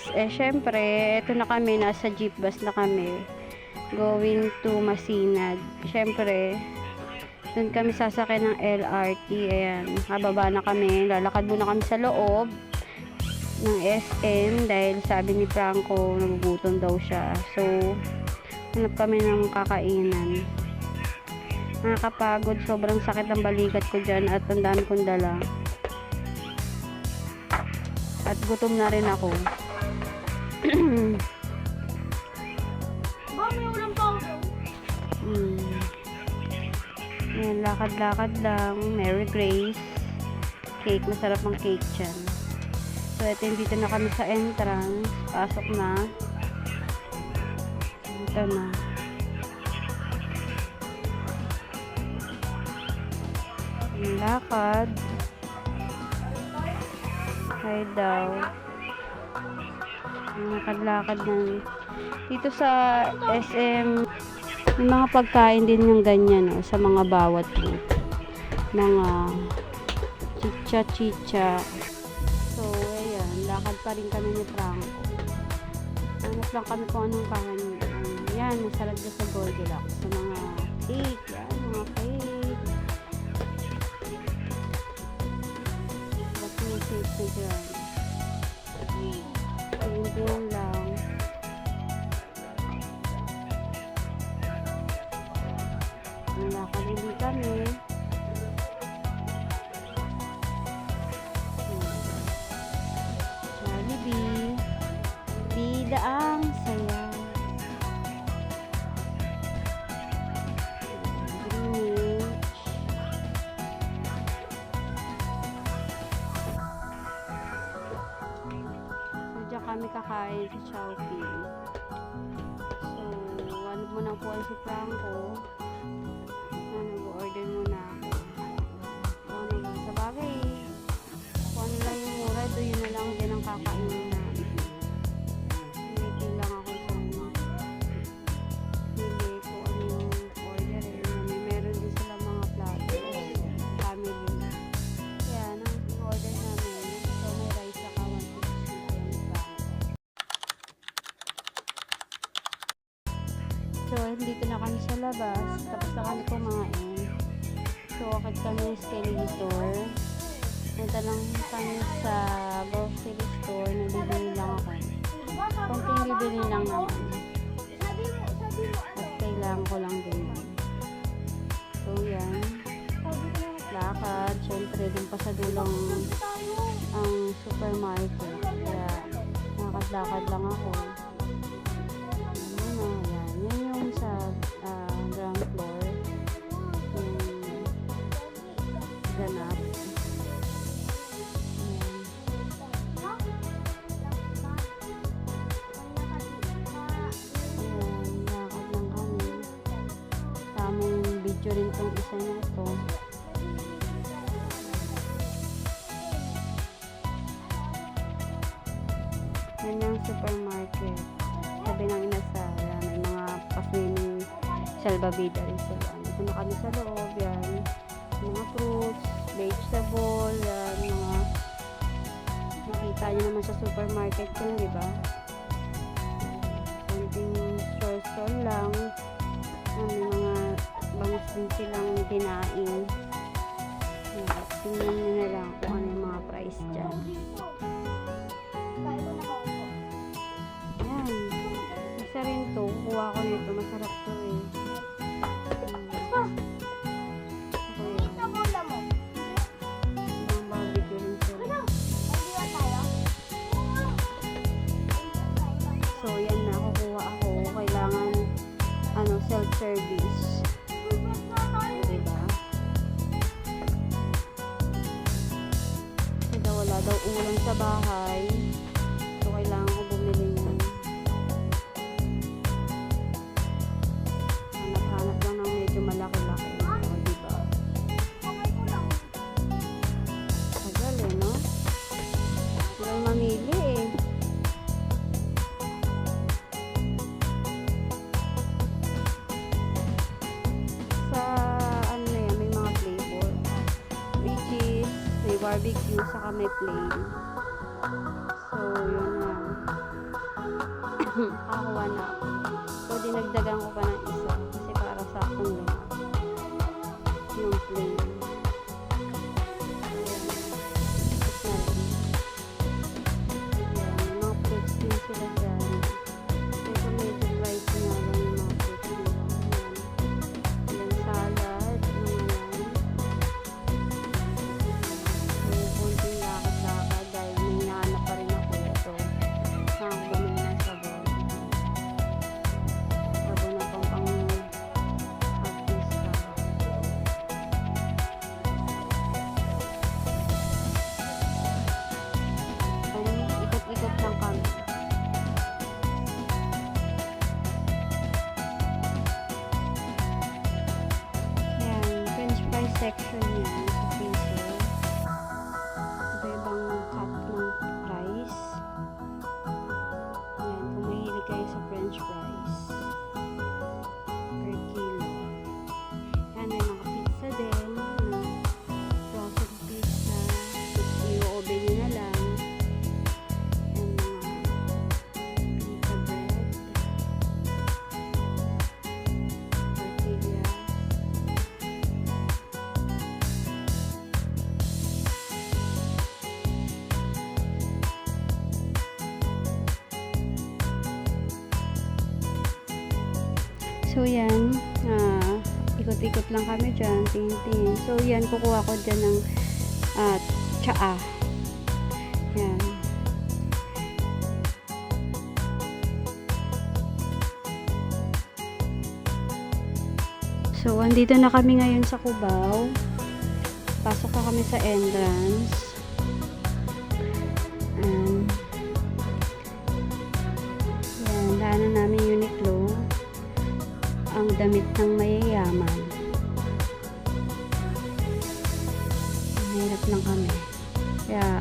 guys, syempre, ito na kami, nasa jeep bus na kami. Going to Masinag. Syempre, doon kami sasakay ng LRT. Ayan, kababa na kami. Lalakad muna kami sa loob ng SM dahil sabi ni Franco, nagugutom daw siya. So, hanap kami ng kakainan. Nakakapagod, sobrang sakit ng balikat ko dyan at ang dami kong dala. At gutom na rin ako. May ulam pa ako. Ayan, lakad-lakad lang. Mary Grace. Cake, masarap ang cake dyan. So, ito, dito na kami sa entrance. Pasok na. Ito na. Lakad. Hi daw. Lakad-lakad na. Dito sa SM, may mga pagkain din yung ganyan, no, sa mga bawat booth. Mga chicha-chicha. So, ayan, lakad pa rin kami ni Franco. Hanap lang kami kung anong kahanin. Yan, masarap dyan sa Goldilocks. Sa mga cake, yan, mga cake. Ba't may cake na dyan? Ayun lang. Lakad ulit kami. Jollibee. Bida ang saya. Greenwich. So, dyan kami kakain sa Chowking. So, ano mo na po si Franco. Order muna ako. Ano ba? Sa bagay, kung ano lang yung mura, doon yun na lang din ang kakainin namin. Hindi lang ako sa pili kung ano yung order eh. Meron din sila mga plato. Family. Kaya, nang order namin, so may rice na 150 pa. So, dito na kami sa labas. Tapos na kami kumain. So, akit kami ng escalator. Punta lang kami sa grocery store. Nabibili lang ako. Konting bibili lang naman. At kailangan ko lang din yan. So, yan. Lakad. Siyempre, dun pa sa dulong ang supermarket. Kaya, lakad-lakad lang ako. Yan yung sa ground floor. Ganap. Ayan, lakad lang kami. Tamang video rin itong isa na ito. Yan yung supermarket. Sabi ng inasal, may mga pa-swimming salbabida rin sila. Dito na kami sa loob, yan. Mga fruits, vegetable, yan, mga nakita nyo naman sa supermarket yun, di ba? Konting store lang. May mga bangus din silang dinaing. Tingnan nyo na lang kung ano yung mga price dyan. Yan. Isa rin to. Kuha ko nito. Masarap to eh. Self-service. Diba? Kasi wala daw ulam sa bahay. So, kailangan ko bumili niyan. Hanap-hanap lang ng medyo malaki-laki. O, diba? Tagal eh, no? Tagal mamili eh. Barbecue, saka may plain. So, yun lang. Nakakuha na ako. So, dinagdagan ko pa ng isa kasi para saktong lang yung plain. Ayan. Ayan, may mga fruits din sila dyan. Pero medyo pricey nga lang yung mga fruits nila. Ayan, salad, mga yan. So, konting lakad-lakad dahil may hinahanap pa rin ako ito. Saan ako bumili ng sabon. Sabon na pang artista. Ikot-ikot lang kami. Yan, french fry section yan sa freezer. Iba-ibang cut ng fries. Yan, kung mahilig kayo sa french fries. Per kilo. Yan, may mga pizza din. Frozen pizza. I-oven nyo na lang. And mga pizza bread. Tortilla. So, yan. Ikot-ikot lang kami dyan. Tingin-tingin. So, yan. Kukuha ko dyan ng tsaa. Yan. So, andito na kami ngayon sa Cubao. Pasok na kami sa entrance. Yan. Daanan namin Uniqlo. Ang damit ng mayayaman. Mahirap lang kami. Kaya,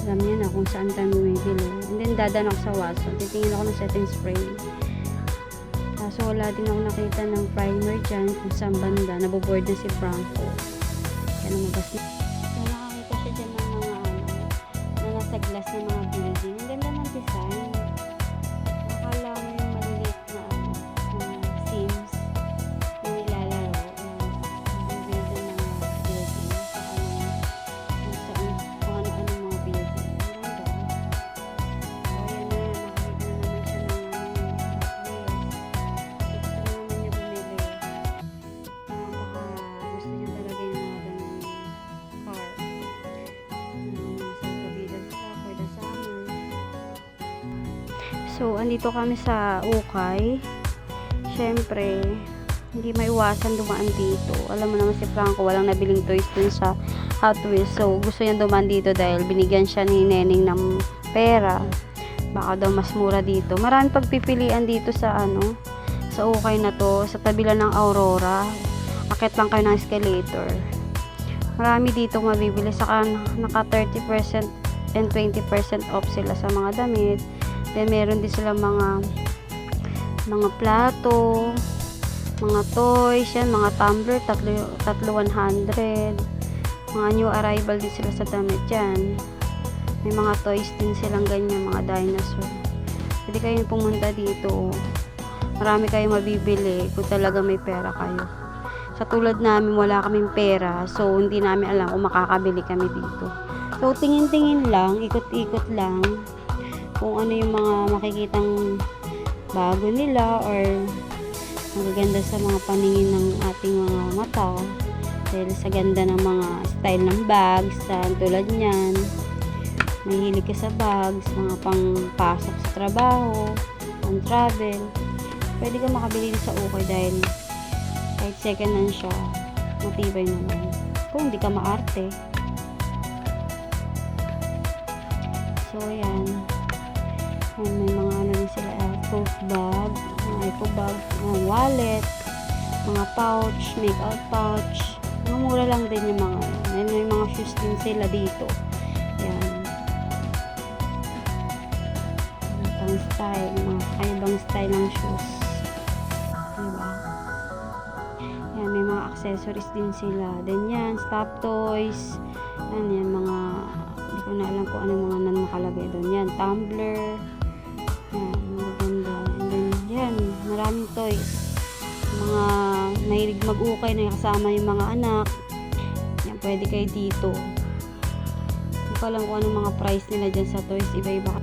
alam niyo na kung saan tayo bumibili. And then, dadan ako sa Watson. Titingin ako ng setting spray. Kaso, wala din ako nakita ng primer dyan kung saan banda. Naboboard na si Franco. Kaya lumabas na. So, nakakita siya dyan ng mga na nasa glass ng mga building. Ang ganda ng design. Akala mo yung maliliit na mga Sims na nilalaro. Yung building ng mga building. Kung ano-ano mga building. Ang ganda. So, ayan na. Nakakita na naman siya ng gusto naman niya bumili. Baka gusto niya talaga yung mga ganun car. Sa Providas for the summer. So, andito kami sa Ukay. Syempre, hindi maiwasan dumaan dito. Alam mo naman si Franco, walang nabiling toys dun sa Hot Wheels. So, gusto niya dumaan dito dahil binigyan siya ni Neneng ng pera. Baka daw mas mura dito. Maraming pagpipilian dito sa sa Ukay na to. Sa tabi lang ng Aurora. Akit lang kayo ng escalator. Marami dito mabibili. Saka naka 30% and 20% off sila sa mga damit. Then meron din sila mga plato, mga toys, yan, mga tumbler, tatlo 100. Mga new arrival din sila sa damit yan. May mga toys din silang ganyan, mga dinosaur. Pwede kayong pumunta dito. Marami kayong mabibili kung talaga may pera kayo. Sa tulad namin, wala kaming pera. So, hindi namin alam kung makakabili kami dito. So, tingin-tingin lang, ikot-ikot lang. Kung ano yung mga makikitang bago nila or magaganda sa mga paningin ng ating mga mata. Dahil sa ganda ng mga style ng bags, tulad niyan. Mahilig ka sa bags, mga pang-pasok sa trabaho, pang-travel. Pwede ka makabili sa Ukay dahil kahit second hand siya, matibay naman. Kung hindi ka maarte. So, yan. Yan, may mga din sila, tote bag, mga eco bag, mga wallet, mga pouch, make-out pouch. Mga mura lang din yung mga yan. May mga shoes din sila dito. Yan. Pang style, mga kaibang style ng shoes. Diba? Yan, may mga accessories din sila. Then yan, stop toys. Yan, mga hindi ko na alam kung ano mga nakalagay doon. Yan, tumbler. maraming toys. Mga mahilig mag-ukay na kasama yung mga anak. Yan, pwede kayo dito. Hindi ko alam kung anong mga price nila dyan sa toys. Iba-iba.